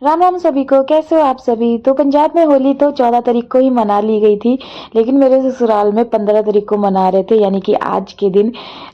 राम राम सभी को। कैसे हो आप सभी। तो पंजाब में होली तो 14 तारीख को ही मना ली गई थी, लेकिन मेरे ससुराल में 15 तारीख को मना रहे थे, यानी कि आज के दिन।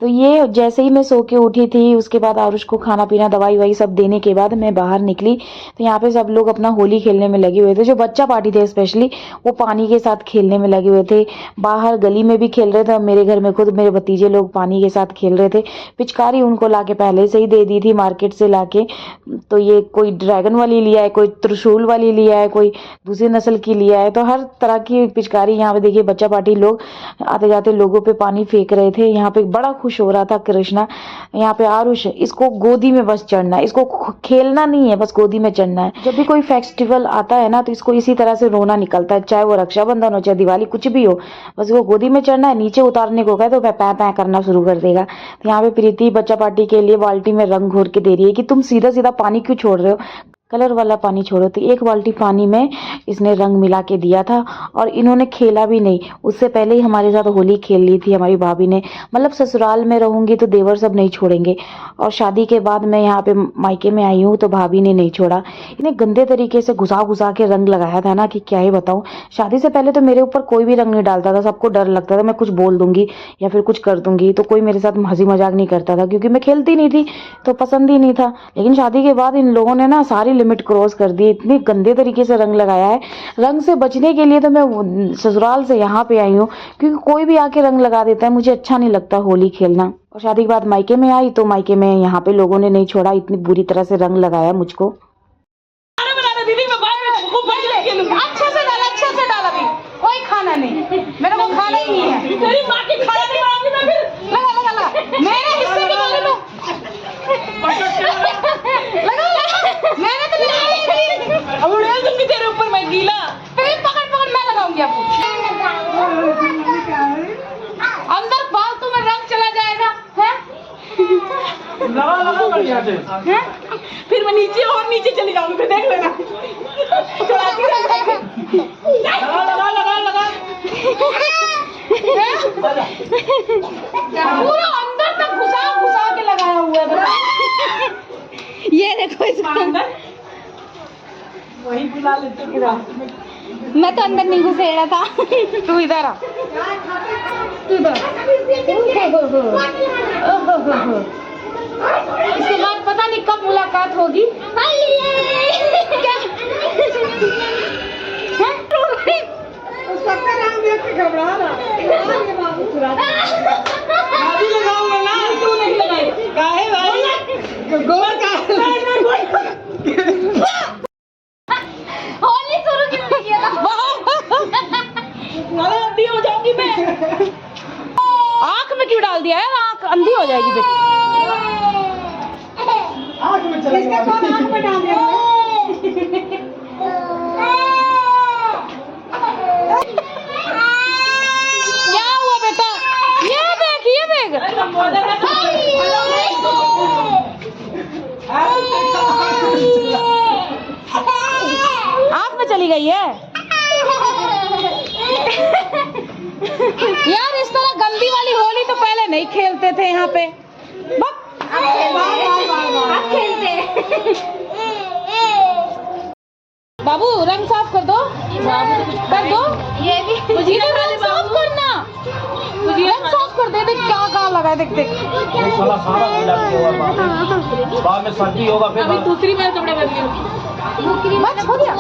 तो ये जैसे ही मैं सो के उठी थी, उसके बाद आरुष को खाना पीना दवाई वाई सब देने के बाद मैं बाहर निकली, तो यहाँ पे सब लोग अपना होली खेलने में लगे हुए थे। जो बच्चा पार्टी थे स्पेशली, वो पानी के साथ खेलने में लगे हुए थे। बाहर गली में भी खेल रहे थे। मेरे घर में खुद मेरे भतीजे लोग पानी के साथ खेल रहे थे। पिचकारी उनको लाके पहले से ही दे दी थी मार्केट से लाके। तो ये कोई ड्रैगन वाली लिया है, कोई त्रिशूल वाली लिया है, कोई दूसरी नस्ल की लिया है। तो हर तरह की पिचकारी यहाँ पे देखिए बच्चा पार्टी लोग आते जाते लोगों पे पानी फेंक रहे थे। यहाँ पे बड़ा खुश हो रहा था कृष्णा। यहाँ पे आरुष, इसको गोदी में बस चढ़ना है, इसको खेलना नहीं है, बस गोदी में चढ़ना है। जब भी कोई फेस्टिवल आता है ना, तो इसको इसी तरह से रोना निकलता है, चाहे वो रक्षाबंधन हो चाहे दिवाली कुछ भी हो, बस वो गोदी में चढ़ना है। नीचे उतारने को कहे तो पै पै करना शुरू कर देगा। तो यहाँ पे प्रीति बच्चा पार्टी के लिए बाल्टी में रंग घोर के दे रही है कि तुम सीधा सीधा पानी क्यों छोड़ रहे हो, कलर वाला पानी छोड़ो। तो एक बाल्टी पानी में इसने रंग मिला के दिया था, और इन्होंने खेला भी नहीं। उससे पहले ही हमारे साथ होली खेल ली थी हमारी भाभी ने। मतलब ससुराल में रहूंगी तो देवर सब नहीं छोड़ेंगे, और शादी के बाद मैं यहाँ पे मायके में आई हूँ तो भाभी ने नहीं छोड़ा। इतने गंदे तरीके से घुसा घुसा के रंग लगाया था ना कि क्या ही बताऊं। शादी से पहले तो मेरे ऊपर कोई भी रंग नहीं डालता था, सबको डर लगता था मैं कुछ बोल दूंगी या फिर कुछ कर दूंगी, तो कोई मेरे साथ हंसी मजाक नहीं करता था, क्योंकि मैं खेलती नहीं थी तो पसंद ही नहीं था। लेकिन शादी के बाद इन लोगों ने ना सारी लिमिट क्रॉस कर दी, इतने गंदे तरीके से रंग लगाया है। रंग से बचने के लिए तो मैं ससुराल से यहाँ पे आई हूँ, क्योंकि कोई भी आके रंग लगा देता है, मुझे अच्छा नहीं लगता होली खेलना। और शादी के बाद मायके में आई तो मायके में यहाँ पे लोगों ने नहीं छोड़ा, इतनी बुरी तरह से रंग लगाया मुझको। अच्छे से डाल, अभी कोई खाना नहीं, मेरे को खाना ही नहीं है। मेरी माँ की खाना नहीं बनाऊंगी मैं फिर। लगा लगा लगा मेरे हिस्से की बोले लो। लगा लगा मैंने तो लगाई। अब उड़ेल दूंगी तेरे ऊपर मैं गीला। फिर पकड़ पकड़ मैं लगाऊंगी आपको। अंदर फालतू में रंग चला जाएगा है। लगा लगा बढ़िया से। फिर मैं नीचे और नीचे चली जाऊंगी, फिर देख लेना। लगा लगा लगा लगा पूरा अंदर तक घुसा घुसा के लगाया हुआ है। ये देखो इसका अंदर वही बुला लेते। मैं तो अंदर नहीं घुसेड़ा था। तू इधर आ, तू इधर। इसके बाद पता नहीं कब मुलाकात होगी। क्या सबका नाम देख के घबरा रहा है। अभी लगाऊंगा ना, तू नहीं लगाई काहे भाई गोबर का होली शुरू क्यों किया था? अंधी हो जाऊंगी मैं। आँख में क्यों डाल दिया है? आँख अंधी हो जाएगी फिर। आँख में चला गया। कौन आँख में डाल दिया? क्या हुआ बेटा? ये देख, ये देख। आँख में चली गई है। यार इस तरह गंदी वाली होली तो पहले नहीं खेलते थे यहाँ पे। अब खेलते। बाबू रंग साफ कर दो, कर दो। ये भी मुझे साफ करना, रंग साफ कर दे। देख क्या कहाँ लगा है, देख देख। साला सारा मिला के होगा बाद में सर्दी होगा फिर। अभी दूसरी बार कपड़े बदले बस हो गया।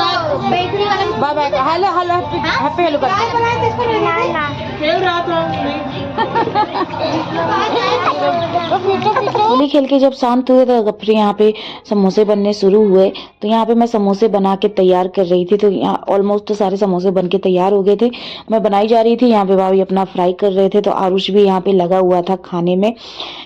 Bye bye. Hello hello happy hello कर। खेल रहा था होली खेल के जब शांत हुए तो फिर यहाँ पे समोसे बनने शुरू हुए। तो यहाँ पे मैं समोसे बना के तैयार कर रही थी। तो यहाँ ऑलमोस्ट सारे समोसे बन के तैयार हो गए थे। मैं बनाई जा रही थी, यहाँ पे भाभी अपना फ्राई कर रहे थे। तो आरुष भी यहाँ पे लगा हुआ था खाने में।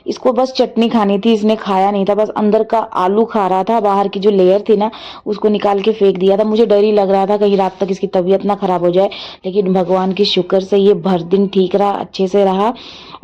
इसको बस चटनी खानी थी, इसने खाया नहीं था, बस अंदर का आलू खा रहा था। बाहर की जो लेयर थी ना उसको निकाल के फेंक दिया था। मुझे डर ही लग रहा था कहीं रात तक इसकी तबीयत ना खराब हो जाए, लेकिन भगवान की शुक्र से ये भर दिन ठीक रहा, अच्छे से रहा,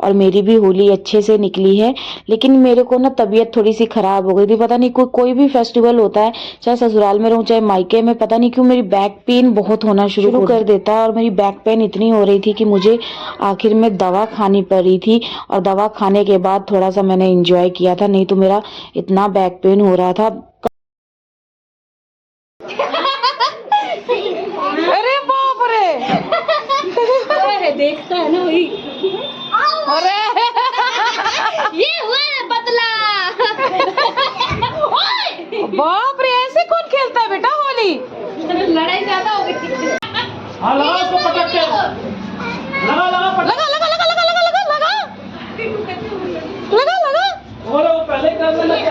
और मेरी भी होली अच्छे से निकली है। लेकिन मेरे को ना तबीयत थोड़ी सी खराब हो गई थी। पता नहीं कोई भी फेस्टिवल होता है, चाहे ससुराल में रहूं चाहे मायके में, पता नहीं क्यों मेरी बैक पेन बहुत होना शुरू कर देता है। और मेरी बैक पेन इतनी हो रही थी कि मुझे आखिर में दवा खानी पड़ी थी, और दवा खाने के बाद थोड़ा सा मैंने एंजॉय किया था, नहीं तो मेरा इतना बैक पेन हो रहा था। अरे बाप रे, देखता है ना वही। अरे ये हुआ है पतला। बाप रे, ऐसे कौन खेलता है बेटा होली? लड़ाई ज्यादा हो गई। हाँ लगा उसको पटक के, लगा लगा पटक, लगा लगा लगा लगा लगा लगा लगा लगा लगा। बोलो वो पहले करने लगे।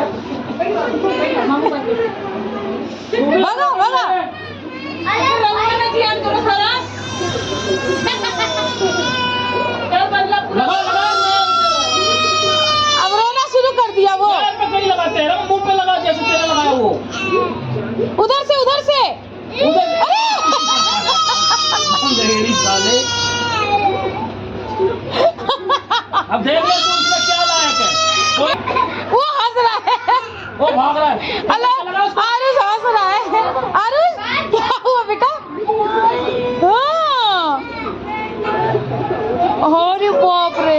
भगा भगा। ध्यान करो सारा। लगा लगा, अब रोना शुरू कर दिया वो। पैर पे कहीं लगा, तेरा मुंह पे लगा जैसे तेरा लगाया वो। उधर से उधर से। उधर अरे अंधेरी साले। अब देख ले तू इसमें क्या लायक है। वो हंस रहा है। वो भाग रहा है। अल्लाह, आरुष हंस रहा है। आरुष क्या हुआ बेटा? हाँ। अरे बाप रे,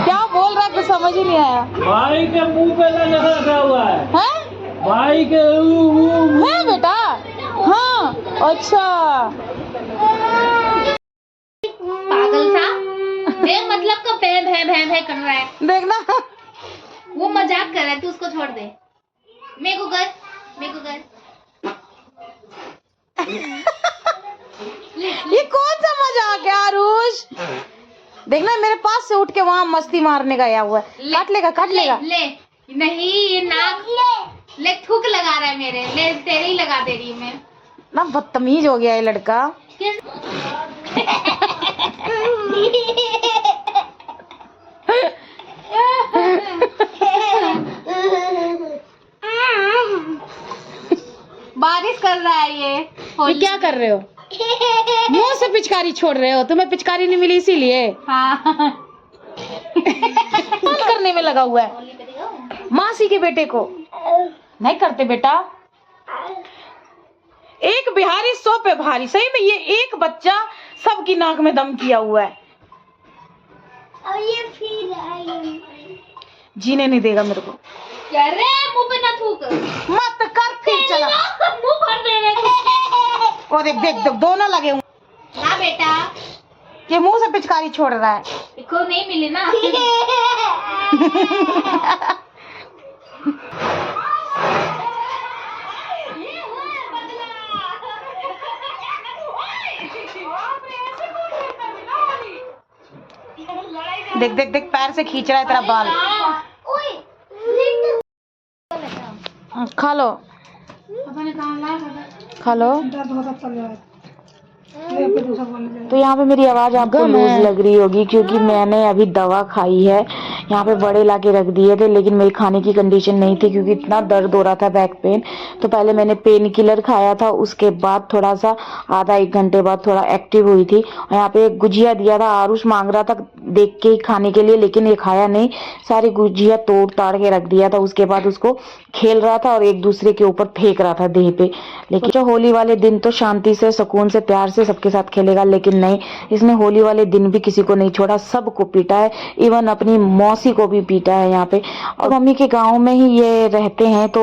क्या बोल रहा है कुछ समझ ही नहीं आया। भाई के मुंह पे लगा हुआ है। हैं? भाई के है बेटा? हाँ अच्छा। पागल सा। मतलब का भै भै भै भै कर रहा है। देखना वो मजाक कर रहा है, तू उसको छोड़ दे। मेरे को कर, मेरे को कर। ये कौन सा मजाक है आरुष? देखना मेरे पास से उठ के वहाँ मस्ती मारने गया हुआ है। काट लेगा काट लेगा। ले नहीं, ये नाक ले थूक लगा रहा है मेरे। ले तेरे ही लगा दे रही हूँ मैं। ना बदतमीज हो गया ये लड़का। बारिश कर रहा है ये। ये क्या कर रहे हो? मुंह से पिचकारी छोड़ रहे हो? तुम्हें पिचकारी नहीं मिली इसीलिए हाँ। बंद करने में लगा हुआ है। मासी के बेटे को नहीं करते बेटा। एक बिहारी 100 पे भारी। सही में ये एक बच्चा सबकी नाक में दम किया हुआ है। और ये फिर जीने नहीं देगा मेरे को। क्या रे, मुंह पे ना थूक। मत कर फिर चला। मुंह भर दे रहे। वो देख देख देख दोनों लगे हुए। ना बेटा, ये मुंह से पिचकारी छोड़ रहा है। इसको नहीं मिली ना। देख देख देख पैर से खींच रहा है तेरा बाल। खा लो खा लो। तो यहाँ पे मेरी आवाज आपको लूज लग रही होगी क्योंकि मैंने अभी दवा खाई है। यहाँ पे बड़े लाके रख दिए थे लेकिन मेरी खाने की कंडीशन नहीं थी क्योंकि इतना दर्द हो रहा था बैक पेन। तो पहले मैंने पेन किलर खाया था, उसके बाद थोड़ा सा आधा एक घंटे बाद थोड़ा एक्टिव हुई थी। और यहाँ पे गुजिया दिया था, आरुष मांग रहा था देख के खाने के लिए लेकिन ये खाया नहीं। सारी गुजिया तोड़ ताड़ के रख दिया था। उसके बाद उसको खेल रहा था और एक दूसरे के ऊपर फेंक रहा था देह पे। लेकिन जो होली वाले दिन तो शांति से सुकून से प्यार से सबके साथ खेलेगा, लेकिन नहीं, इसने होली वाले दिन भी किसी को नहीं छोड़ा, सबको पीटा है। इवन अपनी मौसी को भी पीटा है यहाँ पे। और मम्मी के गांव में ही ये रहते हैं तो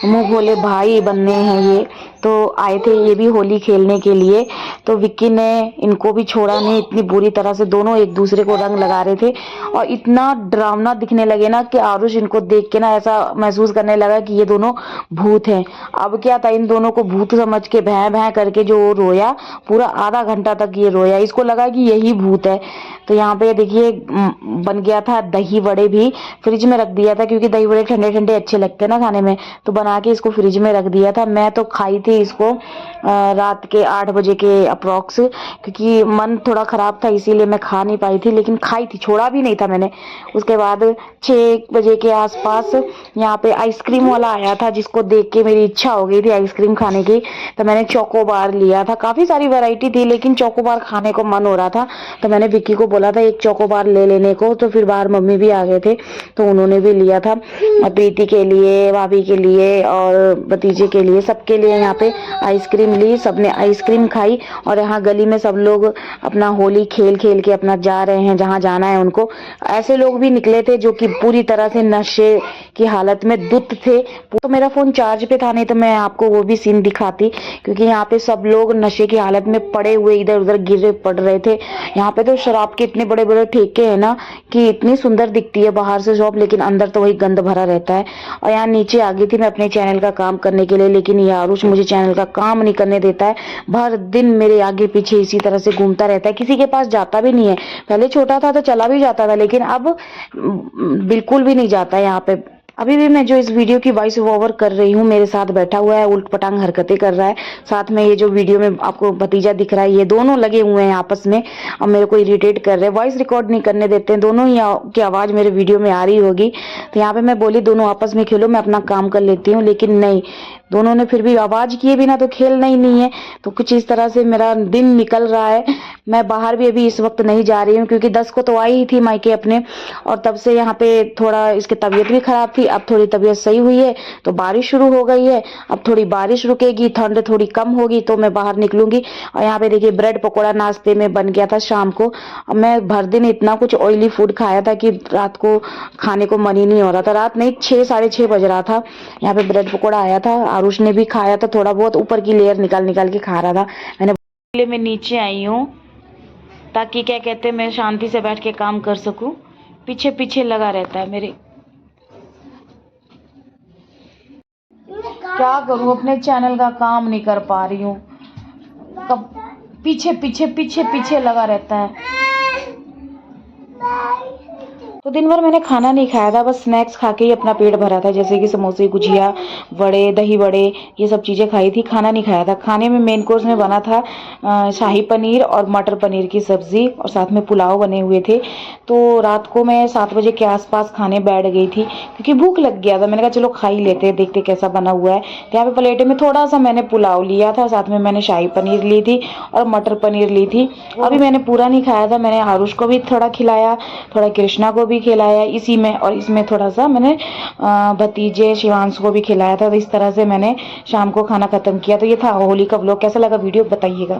मुंह भोले भाई बनने हैं ये। तो आए थे ये भी होली खेलने के लिए। तो विक्की ने इनको भी छोड़ा नहीं, इतनी बुरी तरह से दोनों एक दूसरे को रंग लगा रहे थे। और इतना डरावना दिखने लगे ना कि आरुष इनको देख के ना ऐसा महसूस करने लगा कि ये दोनों भूत हैं। अब क्या था, इन दोनों को भूत समझ के भैं भैं करके जो रोया, पूरा आधा घंटा तक ये रोया। इसको लगा कि यही भूत है। तो यहाँ पे देखिए बन गया था दही बड़े भी, फ्रिज में रख दिया था क्योंकि दही बड़े ठंडे ठंडे अच्छे लगते हैं ना खाने में। तो बना के इसको फ्रिज में रख दिया था। मैं तो खाई थी इसको रात के 8 बजे के अप्रॉक्स, क्योंकि मन थोड़ा खराब था इसीलिए मैं खा नहीं पाई थी, लेकिन खाई थी, छोड़ा भी नहीं था मैंने। उसके बाद 6 बजे के आसपास यहाँ पे आइसक्रीम वाला आया था जिसको देख के मेरी इच्छा हो गई थी आइसक्रीम खाने की। तो मैंने चोकोबार लिया था, काफी सारी वैरायटी थी लेकिन चोकोबार खाने को मन हो रहा था। तो मैंने विक्की को बोला था एक चोकोबार ले लेने को। तो फिर बाहर मम्मी भी आ गए थे तो उन्होंने भी लिया था। प्रीति के लिए, भाभी के लिए और भतीजे के लिए, सबके लिए यहाँ पे आइसक्रीम ली, सबने आइसक्रीम खाई और यहाँ गली में सब लोग अपना होली खेल खेल के अपना जा रहे हैं जहाँ जाना है उनको। ऐसे लोग भी निकले थे जो कि पूरी तरह से नशे की हालत में धुत थे। तो मेरा फोन चार्ज पे था, नहीं तो मैं आपको वो भी सीन दिखाती, क्योंकि यहाँ पे सब लोग नशे की हालत में पड़े हुए इधर उधर गिरे पड़ रहे थे। यहाँ पे तो शराब के इतने बड़े बड़े ठेके हैं ना कि इतनी सुंदर दिखती है बाहर से शॉप, लेकिन अंदर तो वही गंद भरा रहता है। और यहाँ नीचे आ गई थी मैं अपने चैनल का काम करने के लिए, लेकिन ये आरुष मुझे चैनल का काम नहीं करने देता है। भर दिन मेरे आगे पीछे इसी तरह से घूमता रहता है, किसी के पास जाता भी नहीं है। पहले छोटा था तो चला भी जाता था, लेकिन अब बिल्कुल भी नहीं जाता है यहाँ पे। अभी भी मैं जो इस वीडियो की वॉइस ओवर कर रही हूँ, मेरे साथ बैठा हुआ है, उल्ट पटांग हरकतें कर रहा है। साथ में ये जो वीडियो में आपको भतीजा दिख रहा है, ये दोनों लगे हुए हैं आपस में और मेरे को इरिटेट कर रहे हैं। वॉइस रिकॉर्ड नहीं करने देते हैं, दोनों ही की आवाज मेरे वीडियो में आ रही होगी। तो यहाँ पे मैं बोली दोनों आपस में खेलो, मैं अपना काम कर लेती हूँ, लेकिन नहीं, दोनों ने फिर भी आवाज किए बिना तो खेलना ही नहीं है। तो कुछ इस तरह से मेरा दिन निकल रहा है। मैं बाहर भी अभी इस वक्त नहीं जा रही हूँ, क्योंकि 10 को तो आई ही थी मायके अपने, और तब से यहाँ पे थोड़ा इसकी तबीयत भी खराब थी। अब थोड़ी तबीयत सही हुई है तो बारिश शुरू हो गई है। अब थोड़ी बारिश रुकेगी, ठंड थोड़ी कम होगी तो मैं बाहर निकलूंगी। और यहाँ पे देखिए ब्रेड पकौड़ा नाश्ते में बन गया था शाम को। और मैं भर दिन इतना कुछ ऑयली फूड खाया था कि रात को खाने को मन ही नहीं हो रहा था। रात नहीं, 6 साढ़े 6 बज रहा था। यहाँ पे ब्रेड पकौड़ा आया था, आरुष ने भी खाया था थोड़ा बहुत, ऊपर की लेयर निकाल निकाल के खा रहा था। मैं नीचे आई हूँ ताकि क्या कहते हैं मैं शांति से बैठ के काम कर सकूं। पीछे पीछे लगा रहता है मेरे। क्या करूं, अपने चैनल का काम नहीं कर पा रही हूँ। कब पीछे पीछे पीछे पीछे लगा रहता है। तो दिन भर मैंने खाना नहीं खाया था, बस स्नैक्स खा के ही अपना पेट भरा था, जैसे कि समोसे, गुजिया, वड़े, दही वड़े, ये सब चीज़ें खाई थी। खाना नहीं खाया था। खाने में मेन कोर्स में बना था शाही पनीर और मटर पनीर की सब्जी, और साथ में पुलाव बने हुए थे। तो रात को मैं 7 बजे के आसपास खाने बैठ गई थी, क्योंकि भूख लग गया था। मैंने कहा चलो खा ही लेते हैं, देखते कैसा बना हुआ है। तो यहाँ पे प्लेट में थोड़ा सा मैंने पुलाव लिया था, साथ में मैंने शाही पनीर ली थी और मटर पनीर ली थी। अभी मैंने पूरा नहीं खाया था, मैंने आरुष को भी थोड़ा खिलाया, थोड़ा कृष्णा को भी खिलाया इसी में, और इसमें थोड़ा सा मैंने भतीजे शिवांश को भी खिलाया था। तो इस तरह से मैंने शाम को खाना खत्म किया। तो ये था होली का व्लॉग। कैसा लगा वीडियो बताइएगा।